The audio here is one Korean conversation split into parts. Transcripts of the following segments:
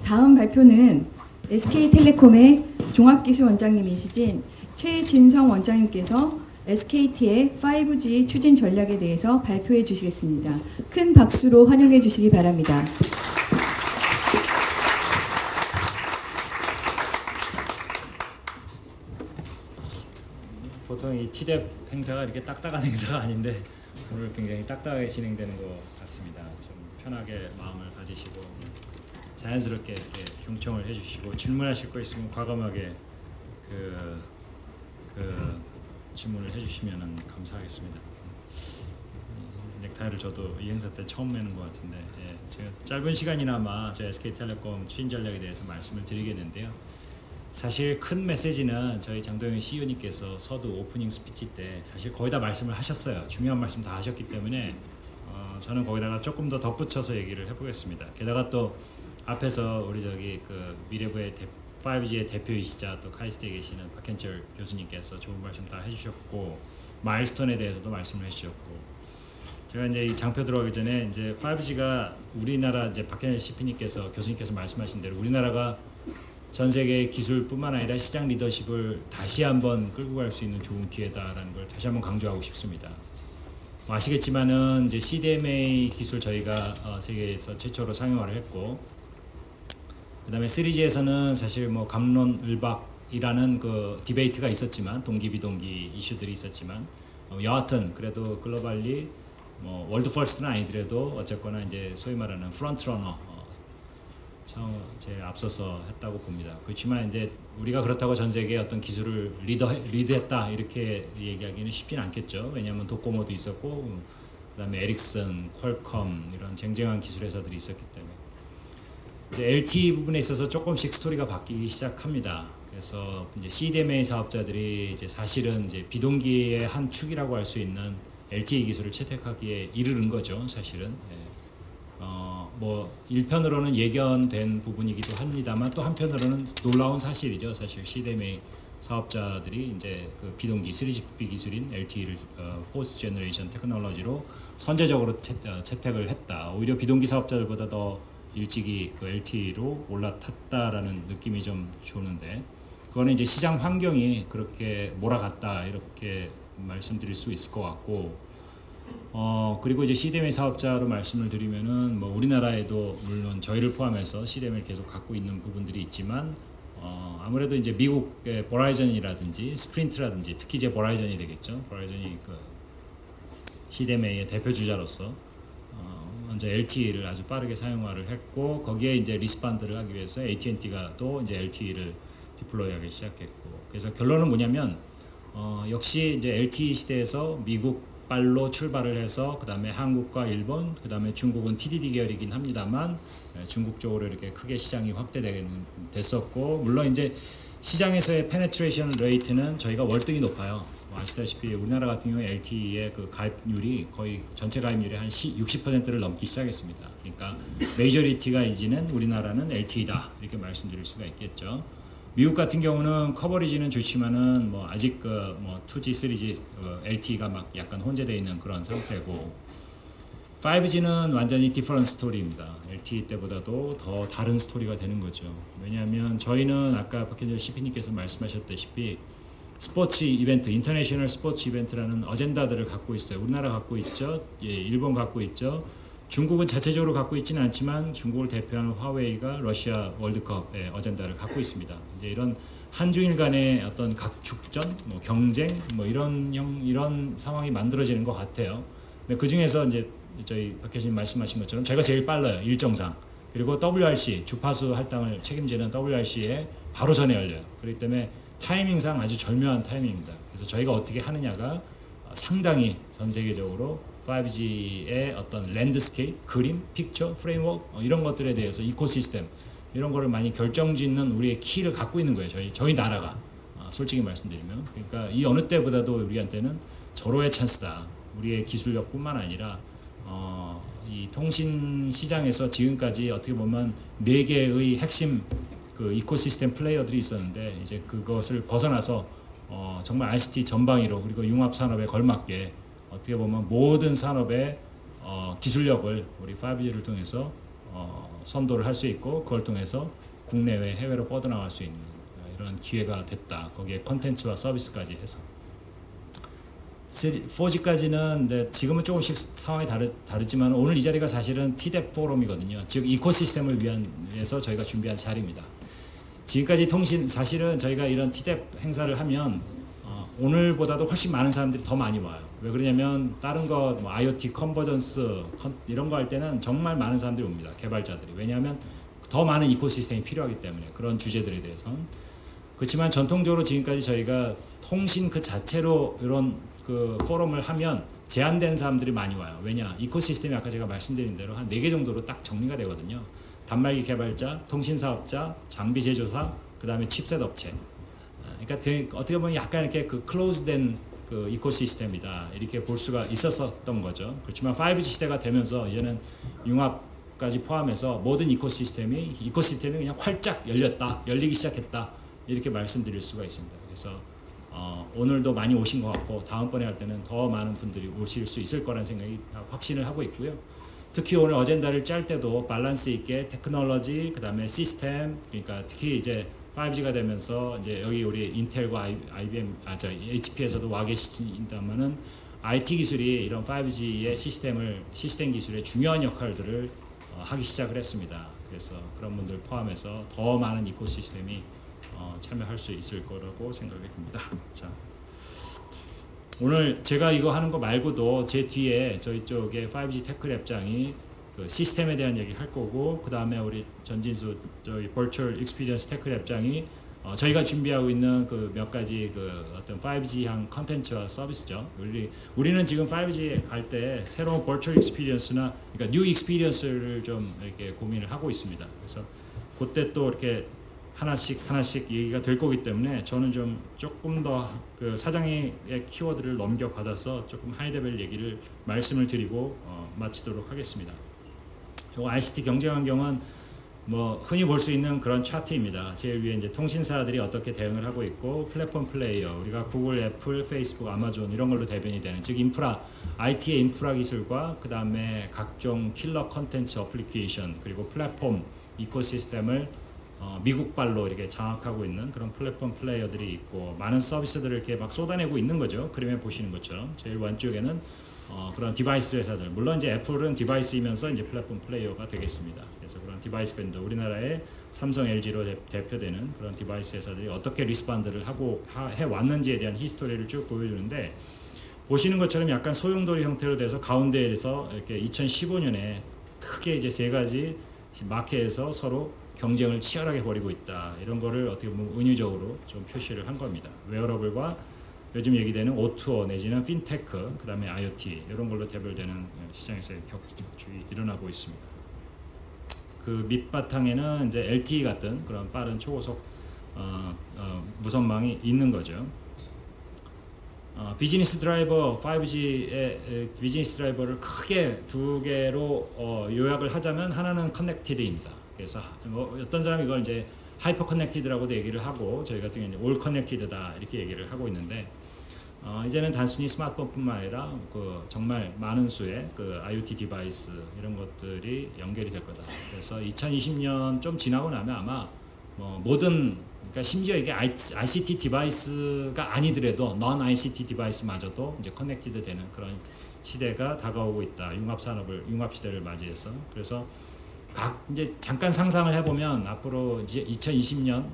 다음 발표는 SK텔레콤의 종합기술원장님이시진 최진성 원장님께서 SKT의 5G 추진 전략에 대해서 발표해 주시겠습니다. 큰 박수로 환영해 주시기 바랍니다. 보통 이 티뎁 행사가 이렇게 딱딱한 행사가 아닌데 오늘 굉장히 딱딱하게 진행되는 것 같습니다. 좀 편하게 마음을 가지시고 자연스럽게 이렇게 경청을 해주시고 질문하실 거 있으면 과감하게 질문을 해주시면 감사하겠습니다. 넥타이를 저도 이 행사 때 처음 매는 것 같은데 제가 짧은 시간이나마 저 SK텔레콤 추진 전략에 대해서 말씀을 드리겠는데요. 사실 큰 메시지는 저희 장동영 CEO님께서 서두 오프닝 스피치 때 사실 거의 다 말씀을 하셨어요. 중요한 말씀 다 하셨기 때문에 저는 거기다가 조금 더 덧붙여서 얘기를 해보겠습니다. 게다가 또 앞에서 우리 저기 미래부의 5G의 대표이시자 또 카이스트에 계시는 박현철 교수님께서 좋은 말씀 다 해주셨고 마일스톤에 대해서도 말씀을 해주셨고 제가 이제 이 장표 들어가기 전에 이제 5G가 우리나라 이제 박현철 CP님께서 교수님께서 말씀하신 대로 우리나라가 전 세계 기술뿐만 아니라 시장 리더십을 다시 한번 끌고 갈 수 있는 좋은 기회다라는 걸 다시 한번 강조하고 싶습니다. 아시겠지만은 이제 CDMA 기술 저희가 세계에서 최초로 상용화를 했고, 그다음에 3G에서는 사실 뭐 갑론을박이라는 그 디베이트가 있었지만 동기 비동기 이슈들이 있었지만 여하튼 그래도 글로벌리 뭐 월드 퍼스트는 아니더라도 어쨌거나 이제 소위 말하는 프론트러너 제 앞서서 했다고 봅니다. 그렇지만 이제 우리가 그렇다고 전 세계의 어떤 기술을 리드했다 이렇게 얘기하기는 쉽진 않겠죠. 왜냐하면 도코모도 있었고 그다음에 에릭슨, 퀄컴 이런 쟁쟁한 기술 회사들이 있었기 때문에 이제 LTE 부분에 있어서 조금씩 스토리가 바뀌기 시작합니다. 그래서 이제 CDMA 사업자들이 이제 사실은 이제 비동기의 한 축이라고 할 수 있는 LTE 기술을 채택하기에 이르는 거죠. 사실은. 뭐 일편으로는 예견된 부분이기도 합니다만 또 한편으로는 놀라운 사실이죠. 사실 CDMA 사업자들이 이제 그 비동기 3GPP 기술인 LTE를 포스트 제너레이션 테크놀로지로 선제적으로 채택을 했다. 오히려 비동기 사업자들보다 더 일찍이 그 LTE로 올라탔다라는 느낌이 좀 주는데 그거는 이제 시장 환경이 그렇게 몰아갔다 이렇게 말씀드릴 수 있을 것 같고. 그리고 이제 CDMA 사업자로 말씀을 드리면은 뭐 우리나라에도 물론 저희를 포함해서 CDMA를 계속 갖고 있는 부분들이 있지만 아무래도 이제 미국의 버라이전이라든지 스프린트라든지 특히 이제 버라이전이 되겠죠. 버라이전이 그 CDMA의 대표 주자로서 먼저 LTE를 아주 빠르게 사용화를 했고 거기에 이제 리스판드를 하기 위해서 AT&T가 또 이제 LTE를 디플로이하기 시작했고 그래서 결론은 뭐냐면 역시 이제 LTE 시대에서 미국 발로 출발을 해서 그 다음에 한국과 일본, 그 다음에 중국은 TDD 계열이긴 합니다만 중국 쪽으로 이렇게 크게 시장이 확대됐었고 물론 이제 시장에서의 페네트레이션 레이트는 저희가 월등히 높아요. 아시다시피 우리나라 같은 경우에 LTE의 그 가입률이 거의 전체 가입률의 한 60%를 넘기 시작했습니다. 그러니까 메이저리티가 이제는 우리나라는 LTE다 이렇게 말씀드릴 수가 있겠죠. 미국 같은 경우는 커버리지는 좋지만은 뭐 아직 뭐 2G, 3G, LTE가 막 약간 혼재되어 있는 그런 상태고 5G는 완전히 디퍼런트 스토리입니다. LTE 때보다도 더 다른 스토리가 되는 거죠. 왜냐하면 저희는 아까 박현철 CP님께서 말씀하셨다시피 스포츠 이벤트, 인터내셔널 스포츠 이벤트라는 어젠다들을 갖고 있어요. 우리나라 갖고 있죠. 일본 갖고 있죠. 중국은 자체적으로 갖고 있지는 않지만 중국을 대표하는 화웨이가 러시아 월드컵의 어젠다를 갖고 있습니다. 이제 이런 한중일 간의 어떤 각축전, 뭐 경쟁, 뭐 이런 상황이 만들어지는 것 같아요. 근데 그 중에서 이제 저희 박 교수님 말씀하신 것처럼 저희가 제일 빨라요. 일정상. 그리고 WRC 주파수 할당을 책임지는 WRC에 바로 전에 열려요. 그렇기 때문에 타이밍상 아주 절묘한 타이밍입니다. 그래서 저희가 어떻게 하느냐가 상당히 전 세계적으로 5G의 어떤 랜드스케이프, 그림, 픽처, 프레임워크 이런 것들에 대해서 이코시스템 이런 거를 많이 결정짓는 우리의 키를 갖고 있는 거예요. 저희 나라가 솔직히 말씀드리면 그러니까 이 어느 때보다도 우리한테는 절호의 찬스다. 우리의 기술력뿐만 아니라 이 통신 시장에서 지금까지 어떻게 보면 4개의 핵심 그 이코시스템 플레이어들이 있었는데 이제 그것을 벗어나서 정말 ICT 전방위로 그리고 융합 산업에 걸맞게 어떻게 보면 모든 산업의 기술력을 우리 5G를 통해서 선도를 할 수 있고 그걸 통해서 국내외 해외로 뻗어나갈 수 있는 이런 기회가 됐다. 거기에 컨텐츠와 서비스까지 해서 4G까지는 이제 지금은 조금씩 상황이 다르지만 오늘 이 자리가 사실은 TDEP 포럼이거든요. 즉 이코시스템을 위해서 저희가 준비한 자리입니다. 지금까지 통신 사실은 저희가 이런 TDEP 행사를 하면 오늘보다도 훨씬 많은 사람들이 더 많이 와요. 왜 그러냐면 다른 거 뭐 IoT 컨버전스 이런 거 할 때는 정말 많은 사람들이 옵니다. 개발자들이. 왜냐하면 더 많은 이코시스템이 필요하기 때문에 그런 주제들에 대해서. 그렇지만 전통적으로 지금까지 저희가 통신 그 자체로 이런 그 포럼을 하면 제한된 사람들이 많이 와요. 왜냐? 이코시스템이 아까 제가 말씀드린 대로 한 4개 정도로 딱 정리가 되거든요. 단말기 개발자, 통신 사업자, 장비 제조사, 그 다음에 칩셋 업체. 그러니까 어떻게 보면 약간 이렇게 그 클로즈된 그 이코시스템이다 이렇게 볼 수가 있었던 거죠. 그렇지만 5G 시대가 되면서 이제는 융합까지 포함해서 모든 이코시스템이 그냥 활짝 열리기 시작했다 이렇게 말씀드릴 수가 있습니다. 그래서 오늘도 많이 오신 것 같고 다음번에 할 때는 더 많은 분들이 오실 수 있을 거라는 생각이 확신을 하고 있고요. 특히 오늘 어젠다를 짤 때도 밸런스 있게 테크놀로지 그다음에 시스템 그러니까 특히 이제 5G가 되면서 이제 여기 우리 인텔과 HP에서도 와 계신다면은 IT 기술이 이런 5G의 시스템 기술의 중요한 역할들을 하기 시작을 했습니다. 그래서 그런 분들 포함해서 더 많은 이코시스템이 참여할 수 있을 거라고 생각이 듭니다. 자, 오늘 제가 이거 하는 거 말고도 제 뒤에 저희 쪽에 5G 테크 랩장이 그 시스템에 대한 얘기 할 거고 그 다음에 우리 전진수 저희 버추얼 익스피리언스 테크 랩장이 저희가 준비하고 있는 그 몇 가지 그 어떤 5G향 컨텐츠와 서비스죠. 우리는 지금 5G 갈 때 새로운 버추얼 익스피리언스나 그러니까 뉴 익스피리언스를 좀 이렇게 고민을 하고 있습니다. 그래서 그때 또 이렇게 하나씩 얘기가 될 거기 때문에 저는 좀 조금 더 그 사장의 키워드를 넘겨받아서 조금 하이레벨 얘기를 말씀을 드리고 마치도록 하겠습니다. 요 ICT 경쟁 환경은 뭐 흔히 볼 수 있는 그런 차트입니다. 제일 위에 이제 통신사들이 어떻게 대응을 하고 있고 플랫폼 플레이어 우리가 구글, 애플, 페이스북, 아마존 이런 걸로 대변이 되는 즉 인프라 IT의 인프라 기술과 그 다음에 각종 킬러 컨텐츠 어플리케이션 그리고 플랫폼 이코시스템을 미국발로 이렇게 장악하고 있는 그런 플랫폼 플레이어들이 있고 많은 서비스들을 이렇게 막 쏟아내고 있는 거죠. 그림에 보시는 것처럼 제일 왼쪽에는 그런 디바이스 회사들 물론 이제 애플은 디바이스이면서 이제 플랫폼 플레이어가 되겠습니다. 그래서 그런 디바이스 밴더 우리나라의 삼성, LG로 대표되는 그런 디바이스 회사들이 어떻게 리스폰드를 하고 해 왔는지에 대한 히스토리를 쭉 보여주는데 보시는 것처럼 약간 소용돌이 형태로 돼서 가운데에서 이렇게 2015년에 크게 이제 3가지 마켓에서 서로 경쟁을 치열하게 벌이고 있다. 이런 거를 어떻게 보면 은유적으로 좀 표시를 한 겁니다. 웨어러블과 요즘 얘기되는 O2O 내지는 핀테크, 그 다음에 IoT 이런 걸로 대별되는 시장에서의 격주이 일어나고 있습니다. 그 밑바탕에는 이제 LTE 같은 그런 빠른 초고속 무선망이 있는 거죠. 비즈니스 드라이버 5G의 비즈니스 드라이버를 크게 2개로 요약을 하자면 하나는 커넥티드입니다. 그래서 뭐 어떤 사람이 이걸 이제 하이퍼 커넥티드라고도 얘기를 하고 저희 같은 경우는 올 커넥티드다 이렇게 얘기를 하고 있는데 이제는 단순히 스마트폰뿐만 아니라 그 정말 많은 수의 그 IoT 디바이스 이런 것들이 연결이 될 거다. 그래서 2020년 좀 지나고 나면 아마 모든 그러니까 심지어 이게 ICT 디바이스가 아니더라도 non ICT 디바이스마저도 이제 커넥티드 되는 그런 시대가 다가오고 있다. 융합 시대를 맞이해서 그래서 이제 잠깐 상상을 해보면 앞으로 이제 2020년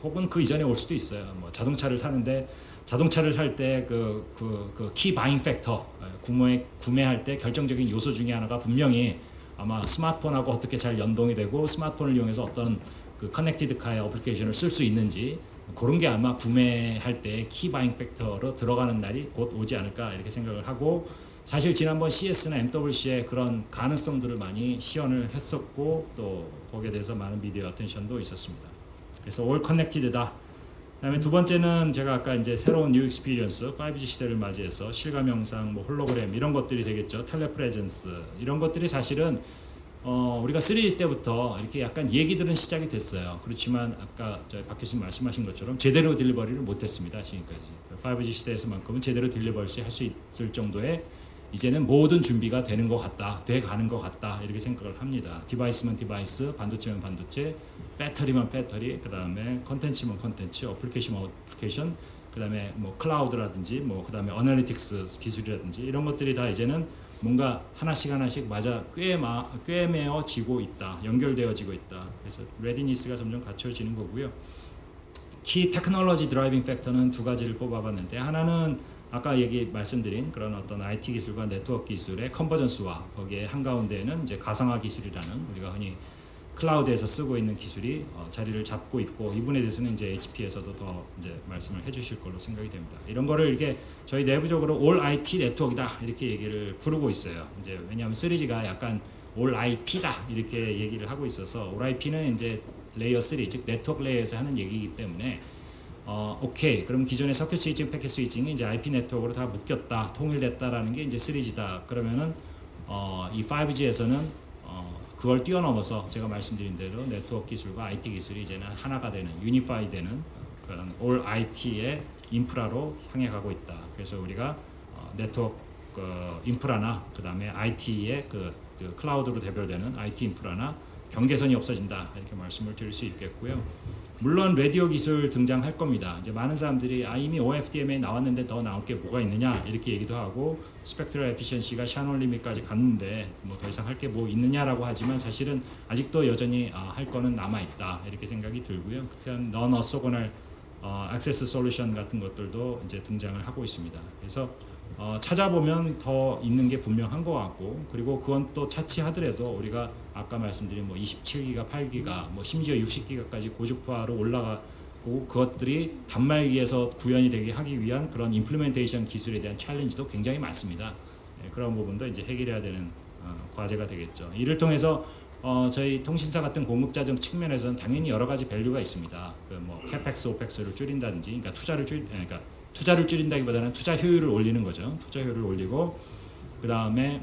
혹은 그 이전에 올 수도 있어요. 뭐 자동차를 사는데 자동차를 살 때 그 키 바잉 팩터 구매할 때 결정적인 요소 중에 하나가 분명히 아마 스마트폰하고 어떻게 잘 연동이 되고 스마트폰을 이용해서 어떤 그 커넥티드 카의 어플리케이션을 쓸 수 있는지 그런 게 아마 구매할 때 키 바잉 팩터로 들어가는 날이 곧 오지 않을까 이렇게 생각을 하고 사실 지난번 CS나 MWC의 그런 가능성들을 많이 시연을 했었고 또 거기에 대해서 많은 미디어 어텐션도 있었습니다. 그래서 올 커넥티드다. 그다음에 두 번째는 제가 아까 이제 새로운 뉴 익스피리언스 5G 시대를 맞이해서 실감 영상, 뭐 홀로그램 이런 것들이 되겠죠. 텔레프레젠스 이런 것들이 사실은 우리가 3G 때부터 이렇게 약간 얘기들은 시작이 됐어요. 그렇지만 아까 저희 박 교수님 말씀하신 것처럼 제대로 딜리버리를 못했습니다. 지금까지 5G 시대에서만큼은 제대로 딜리버리 할 수 있을 정도의 이제는 모든 준비가 되는 것 같다, 돼 가는 것 같다 이렇게 생각을 합니다. 디바이스면 디바이스, 반도체면 반도체, 배터리면 배터리, 그 다음에 컨텐츠면 컨텐츠, 어플리케이션 어플리케이션, 그 다음에 뭐 클라우드라든지, 뭐 그 다음에 어널리틱스 기술이라든지 이런 것들이 다 이제는 뭔가 하나씩 하나씩 맞아 꿰매어지고 있다, 연결되어지고 있다. 그래서 레디니스가 점점 갖춰지는 거고요. 키 테크놀로지 드라이빙 팩터는 두 가지를 뽑아봤는데, 하나는 아까 말씀드린 그런 어떤 IT 기술과 네트워크 기술의 컨버전스와, 거기에 한가운데에는 이제 가상화 기술이라는 우리가 흔히 클라우드에서 쓰고 있는 기술이 자리를 잡고 있고, 이 부분에 대해서는 이제 HP에서도 더 이제 말씀을 해주실 걸로 생각이 됩니다. 이런 거를 이렇게 저희 내부적으로 All IT 네트워크다 이렇게 얘기를 부르고 있어요. 이제 왜냐하면 3G가 약간 All IP다 이렇게 얘기를 하고 있어서, All IP는 이제 레이어 3, 즉 네트워크 레이어에서 하는 얘기이기 때문에 오케이, 그럼 기존의 서킷 스위칭, 패킷 스위칭이 이제 IP 네트워크로 다 묶였다, 통일됐다라는 게 이제 3G다. 그러면은 이 5G에서는 그걸 뛰어넘어서 제가 말씀드린 대로 네트워크 기술과 IT 기술이 이제는 하나가 되는, 유니파이 되는 그런 All IT의 인프라로 향해 가고 있다. 그래서 우리가 네트워크 인프라나 그 다음에 IT의 그 클라우드로 대별되는 IT 인프라나 경계선이 없어진다 이렇게 말씀을 드릴 수 있겠고요. 물론 라디오 기술 등장할 겁니다. 이제 많은 사람들이 이미 OFDMA 나왔는데 더 나올 게 뭐가 있느냐 이렇게 얘기도 하고, 스펙트럴 에피션시가 샤널 리밋까지 갔는데 뭐 더 이상 할 게 뭐 있느냐라고 하지만, 사실은 아직도 여전히 할 거는 남아 있다 이렇게 생각이 들고요. 그다음 넌 어소거널 액세스 솔루션 같은 것들도 이제 등장을 하고 있습니다. 그래서 찾아보면 더 있는 게 분명한 것 같고, 그리고 그건 또 차치하더라도 우리가 아까 말씀드린 뭐 27기가, 8기가, 뭐 심지어 60기가까지 고주파로 올라가고, 그것들이 단말기에서 구현이 되게 하기 위한 그런 임플리멘테이션 기술에 대한 챌린지도 굉장히 많습니다. 그런 부분도 이제 해결해야 되는 과제가 되겠죠. 이를 통해서 저희 통신사 같은 공급자적 측면에서는 당연히 여러 가지 밸류가 있습니다. 뭐 캐펙스, 오펙스를 줄인다든지, 그러니까 투자를 줄인다기보다는 투자 효율을 올리는 거죠. 투자 효율을 올리고, 그 다음에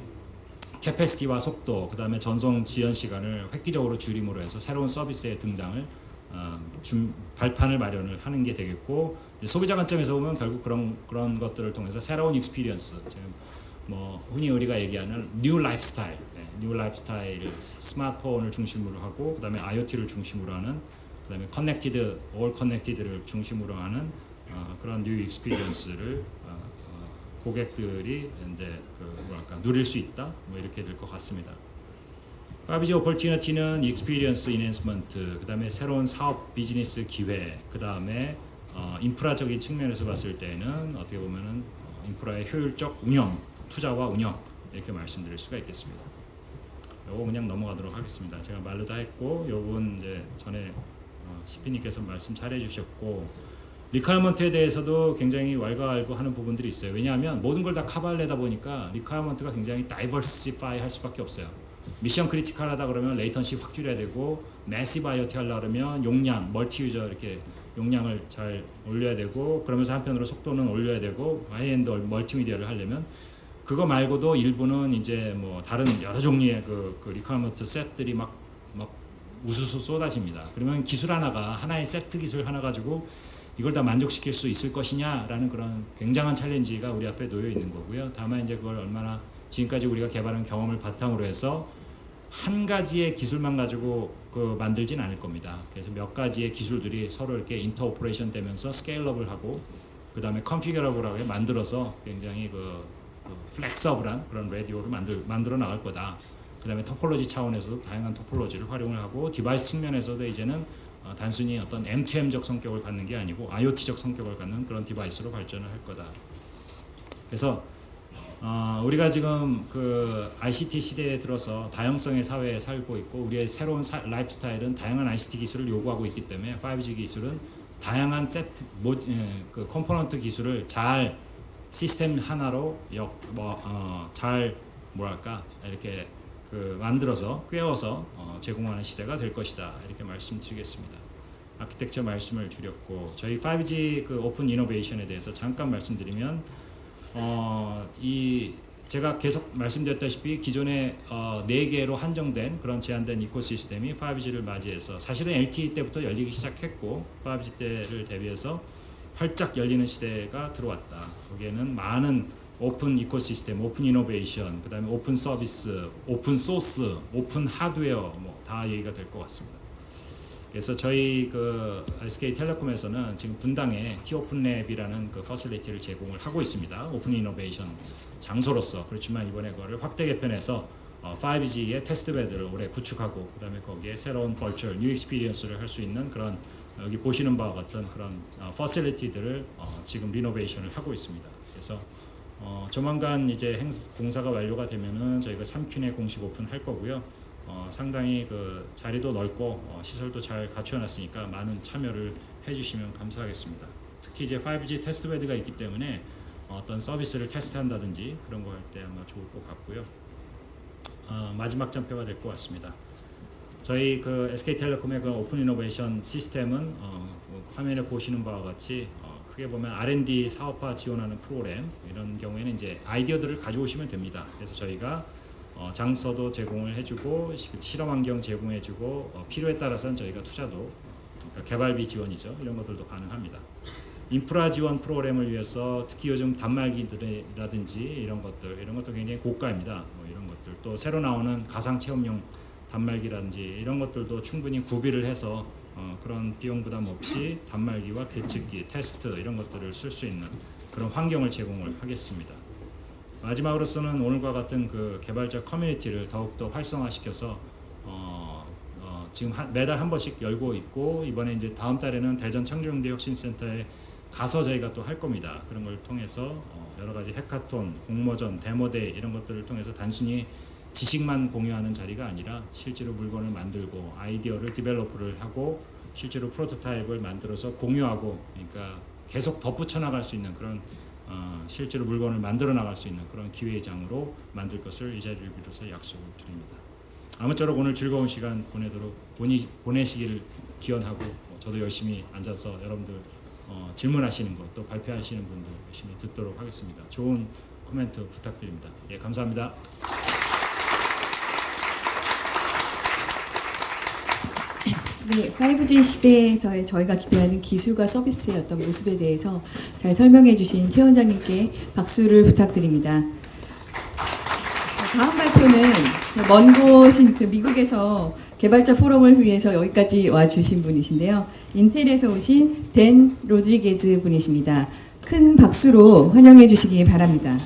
캐패시티와 속도, 그 다음에 전송 지연 시간을 획기적으로 줄임으로 해서 새로운 서비스의 등장을 발판을 마련을 하는 게 되겠고, 이제 소비자 관점에서 보면 결국 그런 것들을 통해서 새로운 익스피리언스, 지금 뭐 흔히 우리가 얘기하는 뉴 라이프스타일, 뉴 라이프스타일, 스마트폰을 중심으로 하고, 그 다음에 IoT를 중심으로 하는, 그 다음에 커넥티드, 올 커넥티드를 중심으로 하는 그런 뉴 익스피리언스를 고객들이 이제 누릴 수 있다, 뭐 이렇게 될 것 같습니다. 5G 오퍼튜니티는 익스피리언스 인핸스먼트, 그 다음에 새로운 사업 비즈니스 기회, 그 다음에 인프라적인 측면에서 봤을 때는 어떻게 보면은 인프라의 효율적 운영, 투자와 운영 이렇게 말씀드릴 수가 있겠습니다. 요거 그냥 넘어가도록 하겠습니다. 제가 말로 다 했고, 요건 이제 전에 CP님께서 말씀 잘 해주셨고, 리퀘어먼트에 대해서도 굉장히 왈가왈부하는 부분들이 있어요. 왜냐하면 모든 걸 다 커버를 내다 보니까 리퀘어먼트가 굉장히 다이버시파이 할 수밖에 없어요. 미션 크리티컬 하다 그러면 레이턴시 확 줄여야 되고, 매시브 IoT 하려고 그러면 용량, 멀티 유저 이렇게 용량을 잘 올려야 되고, 그러면서 한편으로 속도는 올려야 되고, 하이엔드 멀티미디어를 하려면, 그거 말고도 일부는 이제 뭐 다른 여러 종류의 그 리퀘어먼트 셋들이 막 우수수 쏟아집니다. 그러면 기술 하나가, 하나의 세트 기술 하나 가지고 이걸 다 만족시킬 수 있을 것이냐라는 그런 굉장한 챌린지가 우리 앞에 놓여 있는 거고요. 다만 이제 그걸 얼마나 지금까지 우리가 개발한 경험을 바탕으로 해서 한 가지의 기술만 가지고 만들진 않을 겁니다. 그래서 몇 가지의 기술들이 서로 이렇게 인터 오퍼레이션 되면서 스케일업을 하고, 그 다음에 컨피규러블하게 만들어서 굉장히 플렉서블한 그런 라디오를 만들어 나갈 거다. 그 다음에 토폴로지 차원에서도 다양한 토폴로지를 활용을 하고, 디바이스 측면에서도 이제는 단순히 어떤 M2M적 성격을 갖는 게 아니고 IoT적 성격을 갖는 그런 디바이스로 발전을 할 거다. 그래서 우리가 지금 그 ICT 시대에 들어서 다양성의 사회에 살고 있고, 우리의 새로운 라이프 스타일은 다양한 ICT 기술을 요구하고 있기 때문에 5G 기술은 다양한 세트, 그 컴포넌트 기술을 잘 시스템 하나로 잘 이렇게 만들어서 꿰어서 제공하는 시대가 될 것이다 이렇게 말씀드리겠습니다. 아키텍처 말씀을 드렸고, 저희 5G 그 오픈 이노베이션에 대해서 잠깐 말씀드리면, 제가 계속 말씀드렸다시피 기존에 4개로 한정된 그런 제한된 이코시스템이 5G를 맞이해서, 사실은 LTE 때부터 열리기 시작했고 5G 때를 대비해서 활짝 열리는 시대가 들어왔다. 거기에는 많은 오픈 이코시스템, 오픈 이노베이션, 그다음에 오픈 서비스, 오픈 소스, 오픈 하드웨어 뭐 다 얘기가 될 것 같습니다. 그래서 저희 그 SK텔레콤에서는 지금 분당에 T-오픈랩이라는 그 퍼실리티를 제공을 하고 있습니다. 오픈 이노베이션 장소로서. 그렇지만 이번에 그거를 확대 개편해서 5G의 테스트베드를 올해 구축하고 그다음에 거기에 새로운 버추얼 뉴 익스피리언스를 할 수 있는 그런 여기 보시는 바와 같은 그런 퍼실리티들을 지금 리노베이션을 하고 있습니다. 그래서 조만간 이제 공사가 완료가 되면은 저희가 3퀼에 공식 오픈할 거고요. 상당히 그 자리도 넓고 시설도 잘 갖춰놨으니까 많은 참여를 해주시면 감사하겠습니다. 특히 이제 5G 테스트베드가 있기 때문에 어떤 서비스를 테스트한다든지 그런 거 할 때 아마 좋을 것 같고요. 마지막 장표가 될 것 같습니다. 저희 그 SK텔레콤의 그 오픈 이노베이션 시스템은 화면에 보시는 바와 같이 크게 보면 R&D 사업화 지원하는 프로그램 이런 경우에는 이제 아이디어들을 가져오시면 됩니다. 그래서 저희가 장소도 제공을 해주고 실험 환경 제공해주고 필요에 따라서는 저희가 투자도 그러니까 개발비 지원이죠. 이런 것들도 가능합니다. 인프라 지원 프로그램을 위해서 특히 요즘 단말기들이라든지 이런 것도 굉장히 고가입니다. 뭐 이런 것들 또 새로 나오는 가상 체험용 단말기라든지 이런 것들도 충분히 구비를 해서 그런 비용 부담 없이 단말기와 계측기, 테스트 이런 것들을 쓸 수 있는 그런 환경을 제공을 하겠습니다. 마지막으로서는 오늘과 같은 그 개발자 커뮤니티를 더욱더 활성화시켜서 지금 매달 한 번씩 열고 있고 이번에 이제 다음 달에는 대전 창조경제 혁신센터에 가서 저희가 또 할 겁니다. 그런 걸 통해서 여러 가지 해카톤, 공모전, 데모데이 이런 것들을 통해서 단순히 지식만 공유하는 자리가 아니라 실제로 물건을 만들고 아이디어를 디벨로프를 하고 실제로 프로토타입을 만들어서 공유하고 그러니까 계속 덧붙여 나갈 수 있는 그런 실제로 물건을 만들어 나갈 수 있는 그런 기회의 장으로 만들 것을 이 자리를 빌어서 약속을 드립니다. 아무쪼록 오늘 즐거운 시간 보내시기를 기원하고 저도 열심히 앉아서 여러분들 질문하시는 것 또 발표하시는 분들 열심히 듣도록 하겠습니다. 좋은 코멘트 부탁드립니다. 예, 감사합니다. 네, 5G 시대에 저희가 기대하는 기술과 서비스의 어떤 모습에 대해서 잘 설명해 주신 최 원장님께 박수를 부탁드립니다. 다음 발표는 먼 곳인 그 미국에서 개발자 포럼을 위해서 여기까지 와주신 분이신데요. 인텔에서 오신 댄 로드리게즈 분이십니다. 큰 박수로 환영해 주시기 바랍니다.